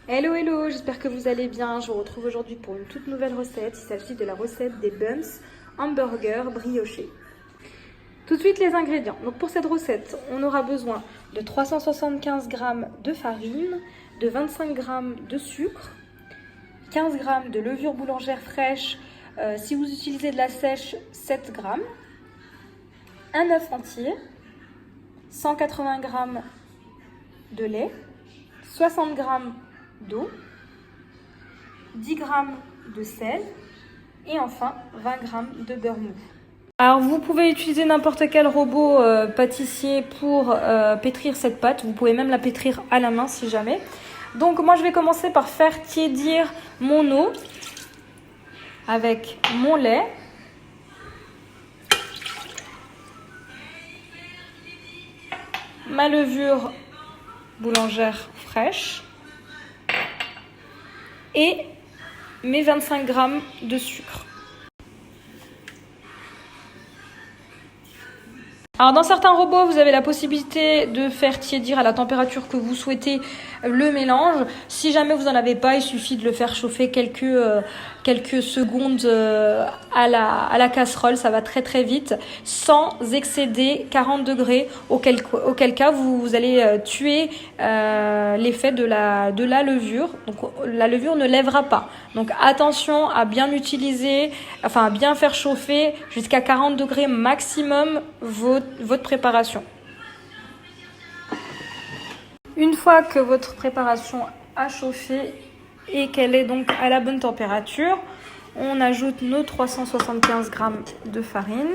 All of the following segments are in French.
Hello hello, j'espère que vous allez bien. Je vous retrouve aujourd'hui pour une toute nouvelle recette. Il s'agit de la recette des buns hamburger briochés. Tout de suite les ingrédients. Donc pour cette recette, on aura besoin de 375 g de farine, de 25 g de sucre, 15 g de levure boulangère fraîche, si vous utilisez de la sèche, 7 g, un œuf entier, 180 g de lait, 60 g d'eau, 10 g de sel et enfin 20 g de beurre mou. Alors vous pouvez utiliser n'importe quel robot pâtissier pour pétrir cette pâte. Vous pouvez même la pétrir à la main si jamais. Donc moi je vais commencer par faire tiédir mon eau avec mon lait. Ma levure boulangère fraîche et mes 25 g de sucre. Alors dans certains robots, vous avez la possibilité de faire tiédir à la température que vous souhaitez le mélange. Si jamais vous n'en avez pas, il suffit de le faire chauffer quelques secondes à la casserole. Ça va très très vite, sans excéder 40 degrés, auquel cas vous allez tuer l'effet de la levure. Donc la levure ne lèvera pas. Donc attention à bien utiliser, à bien faire chauffer jusqu'à 40 degrés maximum votre préparation. Une fois que votre préparation a chauffé et qu'elle est donc à la bonne température, on ajoute nos 375 g de farine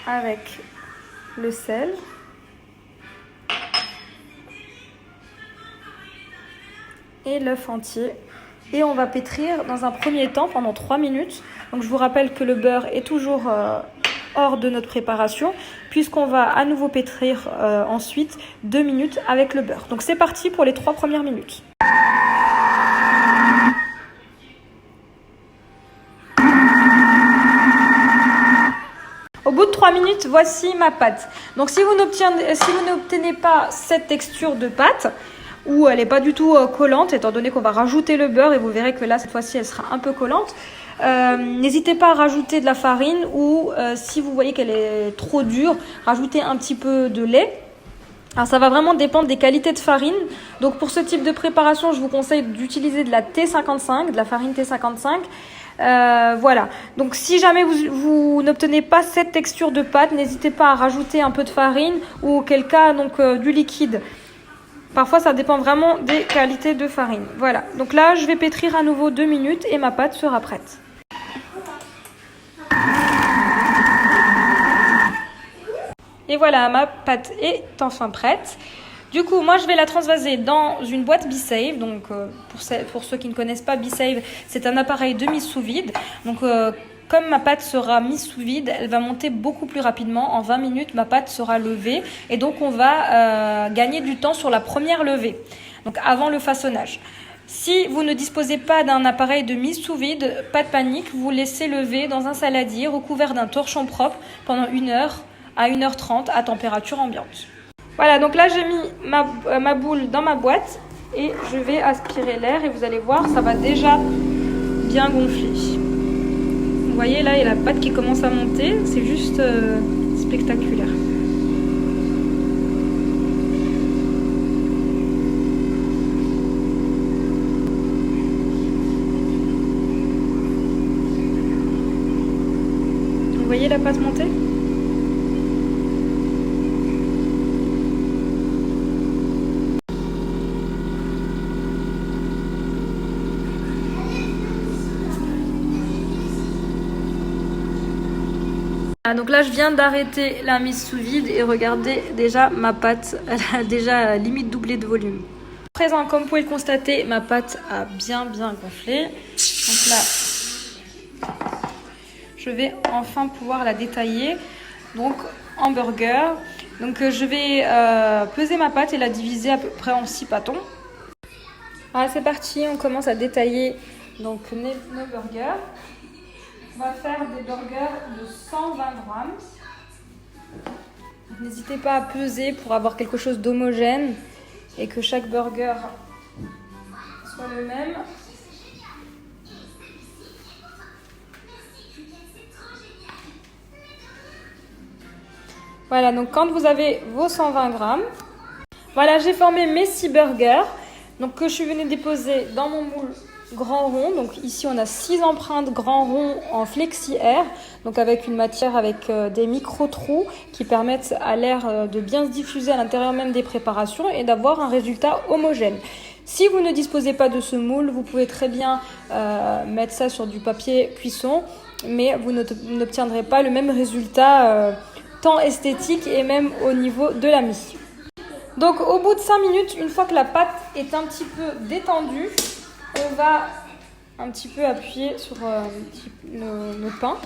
avec le sel, et l'œuf entier. Et on va pétrir dans un premier temps pendant 3 minutes. Donc je vous rappelle que le beurre est toujours hors de notre préparation, puisqu'on va à nouveau pétrir ensuite 2 minutes avec le beurre. Donc c'est parti pour les 3 premières minutes. Au bout de 3 minutes, voici ma pâte. Donc si vous n'obtenez pas cette texture de pâte, où elle n'est pas du tout collante, étant donné qu'on va rajouter le beurre, et vous verrez que là, cette fois-ci, elle sera un peu collante. N'hésitez pas à rajouter de la farine, ou si vous voyez qu'elle est trop dure, rajoutez un petit peu de lait. Alors ça va vraiment dépendre des qualités de farine. Donc pour ce type de préparation, je vous conseille d'utiliser de la T55, de la farine T55. Voilà, donc si jamais vous n'obtenez pas cette texture de pâte, n'hésitez pas à rajouter un peu de farine, ou auquel cas donc du liquide. Parfois, ça dépend vraiment des qualités de farine. Voilà, donc là, je vais pétrir à nouveau 2 minutes et ma pâte sera prête. Et voilà, ma pâte est enfin prête. Du coup, moi, je vais la transvaser dans une boîte B-Save. Donc, pour ceux qui ne connaissent pas, B-Save, c'est un appareil de mise sous vide. Donc, comme ma pâte sera mise sous vide, elle va monter beaucoup plus rapidement. En 20 minutes, ma pâte sera levée. Et donc, on va gagner du temps sur la première levée, donc avant le façonnage. Si vous ne disposez pas d'un appareil de mise sous vide, pas de panique, vous laissez lever dans un saladier recouvert d'un torchon propre pendant 1 heure à 1h30 à température ambiante. Voilà, donc là, j'ai mis ma boule dans ma boîte et je vais aspirer l'air et vous allez voir, ça va déjà bien gonfler. Vous voyez, là, il y a la pâte qui commence à monter. C'est juste spectaculaire. Vous voyez la pâte monter ? Donc là, je viens d'arrêter la mise sous vide et regardez déjà ma pâte, elle a déjà limite doublé de volume. À présent, comme vous pouvez le constater, ma pâte a bien gonflé. Donc là, je vais enfin pouvoir la détailler. Donc hamburger. Donc je vais peser ma pâte et la diviser à peu près en 6 pâtons. Voilà, c'est parti, on commence à détailler donc nos burgers. On va faire des burgers de 120 grammes. N'hésitez pas à peser pour avoir quelque chose d'homogène et que chaque burger soit le même. Voilà, donc quand vous avez vos 120 grammes, voilà, j'ai formé mes 6 burgers donc, que je venais déposer dans mon moule grand rond. Donc ici, on a 6 empreintes grand rond en flexi air, donc avec une matière avec des micro-trous qui permettent à l'air de bien se diffuser à l'intérieur même des préparations et d'avoir un résultat homogène. Si vous ne disposez pas de ce moule, vous pouvez très bien mettre ça sur du papier cuisson, mais vous n'obtiendrez pas le même résultat tant esthétique et même au niveau de la mie. Donc au bout de 5 minutes, une fois que la pâte est un petit peu détendue, on va un petit peu appuyer sur nos pains,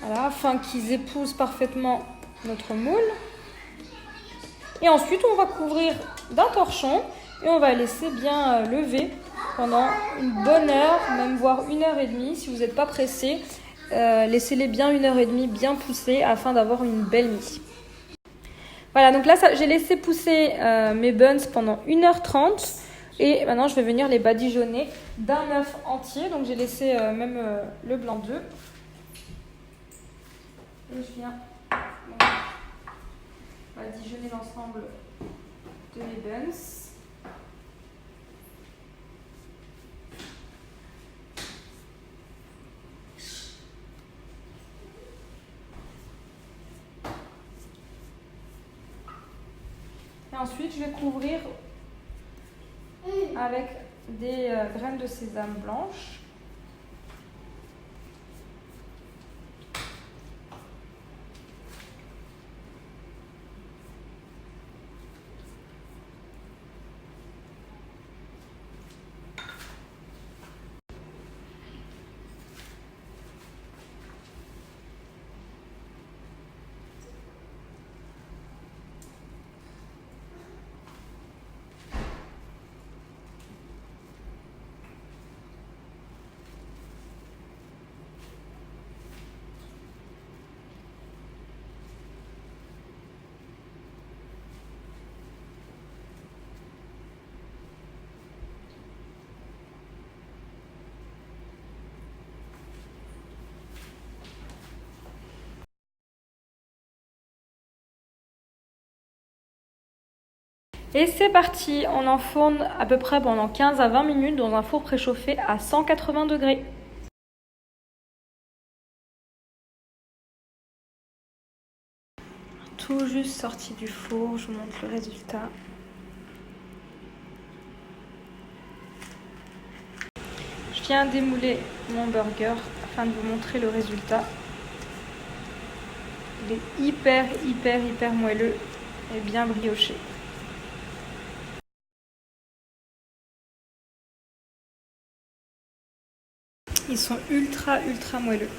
voilà, afin qu'ils épousent parfaitement notre moule. Et ensuite, on va couvrir d'un torchon et on va laisser bien lever pendant une bonne heure, même voire 1h30 si vous n'êtes pas pressé. Laissez-les bien 1h30 bien pousser afin d'avoir une belle mie. Voilà, donc là, j'ai laissé pousser mes buns pendant 1h30 et maintenant, je vais venir les badigeonner d'un œuf entier. Donc, j'ai laissé même le blanc d'œuf. Et je viens badigeonner l'ensemble de mes buns. Et ensuite, je vais couvrir avec des graines de sésame blanches. Et c'est parti, on enfourne à peu près pendant 15 à 20 minutes dans un four préchauffé à 180 degrés. Tout juste sorti du four, je vous montre le résultat. Je viens démouler mon burger afin de vous montrer le résultat. Il est hyper moelleux et bien brioché. Ils sont ultra moelleux.